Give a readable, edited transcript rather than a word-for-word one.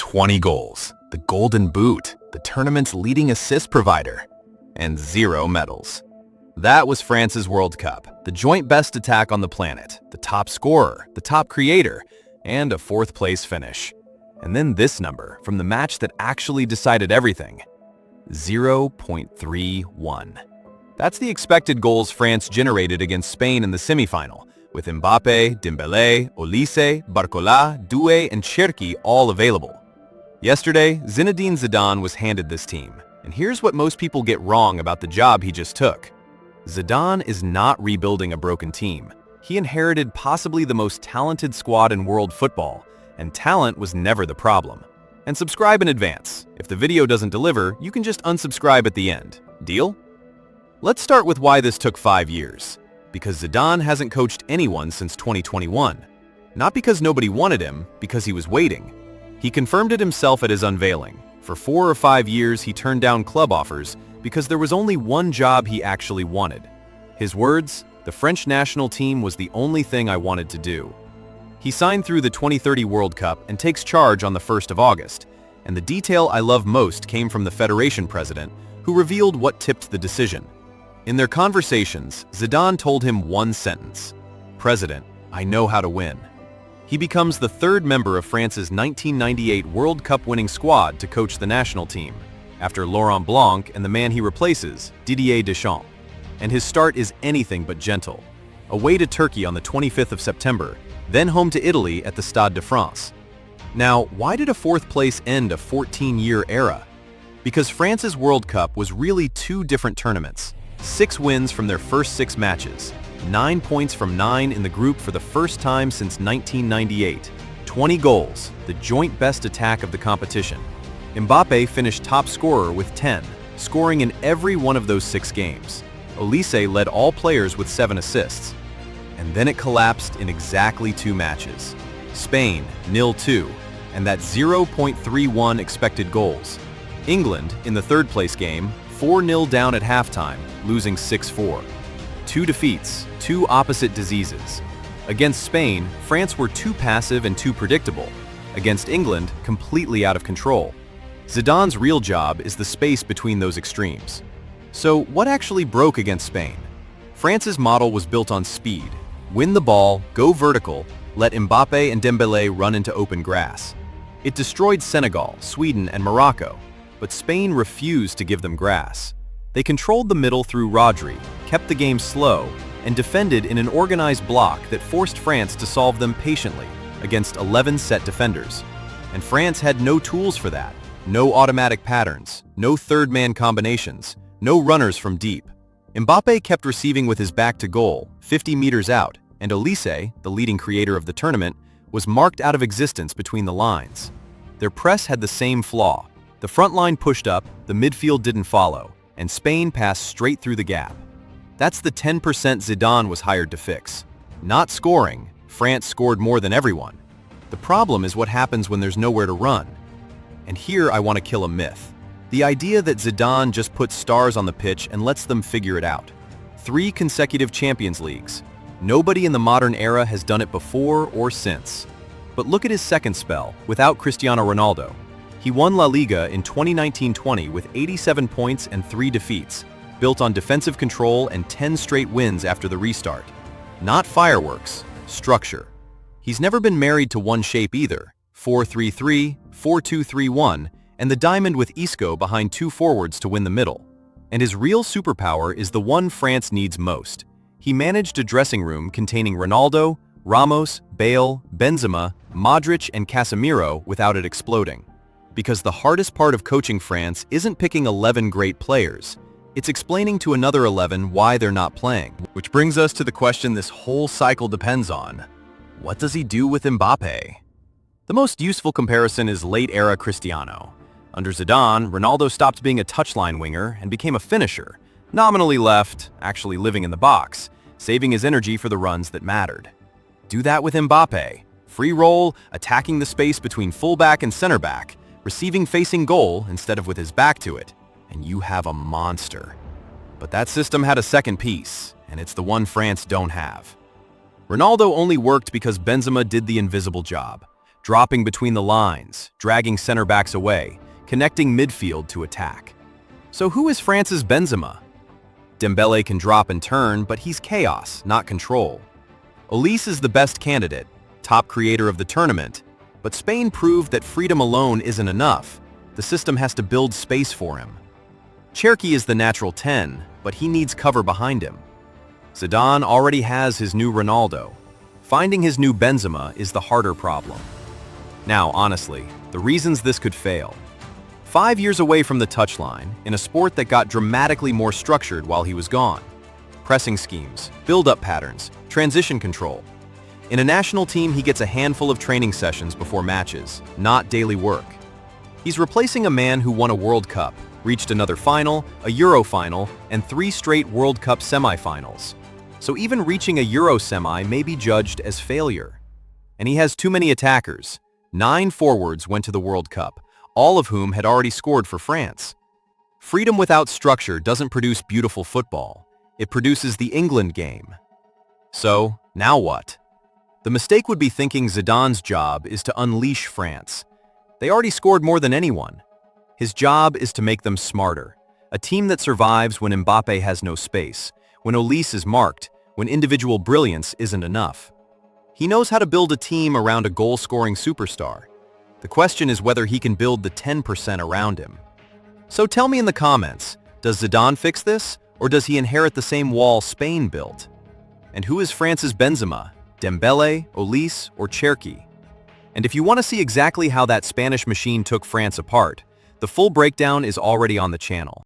20 goals, the Golden Boot, the tournament's leading assist provider, and 0 medals. That was France's World Cup, the joint best attack on the planet, the top scorer, the top creator, and a 4th place finish. And then this number from the match that actually decided everything, 0.31. That's the expected goals France generated against Spain in the semifinal, with Mbappe, Dembélé, Olise, Barcola, Doué, and Cherki all available. Yesterday, Zinedine Zidane was handed this team, and here's what most people get wrong about the job he just took. Zidane is not rebuilding a broken team. He inherited possibly the most talented squad in world football, and talent was never the problem. And subscribe in advance. If the video doesn't deliver, you can just unsubscribe at the end. Deal? Let's start with why this took 5 years. Because Zidane hasn't coached anyone since 2021. Not because nobody wanted him, because he was waiting. He confirmed it himself at his unveiling. For 4 or 5 years, he turned down club offers because there was only one job he actually wanted. His words, "The French national team was the only thing I wanted to do." He signed through the 2030 World Cup and takes charge on the 1st of August. And the detail I love most came from the Federation president, who revealed what tipped the decision. In their conversations, Zidane told him one sentence, "President, I know how to win." He becomes the 3rd member of France's 1998 World Cup winning squad to coach the national team, after Laurent Blanc and the man he replaces, Didier Deschamps. And his start is anything but gentle. Away to Turkey on the 25th of September, then home to Italy at the Stade de France. Now, why did a 4th place end a 14-year era? Because France's World Cup was really 2 different tournaments. 6 wins from their first 6 matches, 9 points from 9 in the group for the first time since 1998, 20 goals, the joint best attack of the competition. Mbappe finished top scorer with 10, scoring in every one of those 6 games. Olise led all players with 7 assists. And then it collapsed in exactly 2 matches. Spain, 0-2, and that 0.31 expected goals. England, in the 3rd place game, 4-0 down at halftime, losing 6-4. 2 defeats, 2 opposite diseases. Against Spain, France were too passive and too predictable. Against England, completely out of control. Zidane's real job is the space between those extremes. So what actually broke against Spain? France's model was built on speed. Win the ball, go vertical, let Mbappe and Dembélé run into open grass. It destroyed Senegal, Sweden, and Morocco, but Spain refused to give them grass. They controlled the middle through Rodri, kept the game slow, and defended in an organized block that forced France to solve them patiently against 11 set defenders. And France had no tools for that. No automatic patterns, no third-man combinations, no runners from deep. Mbappe kept receiving with his back to goal, 50 meters out, and Olise, the leading creator of the tournament, was marked out of existence between the lines. Their press had the same flaw. The front line pushed up, the midfield didn't follow, and Spain passed straight through the gap. That's the 10% Zidane was hired to fix. Not scoring, France scored more than everyone. The problem is what happens when there's nowhere to run. And here I want to kill a myth. The idea that Zidane just puts stars on the pitch and lets them figure it out. 3 consecutive Champions Leagues. Nobody in the modern era has done it before or since. But look at his second spell, without Cristiano Ronaldo. He won La Liga in 2019-20 with 87 points and 3 defeats, built on defensive control and 10 straight wins after the restart. Not fireworks, structure. He's never been married to one shape either. 4-3-3, 4-2-3-1, and the diamond with Isco behind 2 forwards to win the middle. And his real superpower is the one France needs most. He managed a dressing room containing Ronaldo, Ramos, Bale, Benzema, Modric, and Casemiro without it exploding. Because the hardest part of coaching France isn't picking 11 great players. It's explaining to another 11 why they're not playing. Which brings us to the question this whole cycle depends on. What does he do with Mbappe? The most useful comparison is late-era Cristiano. Under Zidane, Ronaldo stopped being a touchline winger and became a finisher, nominally left, actually living in the box, saving his energy for the runs that mattered. Do that with Mbappe. Free roll, attacking the space between fullback and center back, receiving facing goal instead of with his back to it, and you have a monster. But that system had a second piece, and it's the one France don't have. Ronaldo only worked because Benzema did the invisible job. dropping between the lines, dragging center backs away, connecting midfield to attack. So who is France's Benzema? Dembélé can drop and turn, but he's chaos, not control. Olise is the best candidate, top creator of the tournament, but Spain proved that freedom alone isn't enough. The system has to build space for him. Cherki is the natural 10, but he needs cover behind him. Zidane already has his new Ronaldo. Finding his new Benzema is the harder problem. Now, honestly, the reasons this could fail. 5 years away from the touchline, in a sport that got dramatically more structured while he was gone. Pressing schemes, build-up patterns, transition control. In a national team, he gets a handful of training sessions before matches, not daily work. He's replacing a man who won a World Cup, reached another final, a Euro final, and 3 straight World Cup semifinals. So even reaching a Euro semi may be judged as failure. And he has too many attackers. 9 forwards went to the World Cup, all of whom had already scored for France. Freedom without structure doesn't produce beautiful football. It produces the England game. So, now what? The mistake would be thinking Zidane's job is to unleash France. They already scored more than anyone. His job is to make them smarter. A team that survives when Mbappe has no space, when Olise is marked, when individual brilliance isn't enough. He knows how to build a team around a goal-scoring superstar. The question is whether he can build the 10% around him. So tell me in the comments, does Zidane fix this, or does he inherit the same wall Spain built? And who is France's Benzema, Dembélé, Olise, or Cherki? And if you want to see exactly how that Spanish machine took France apart, the full breakdown is already on the channel.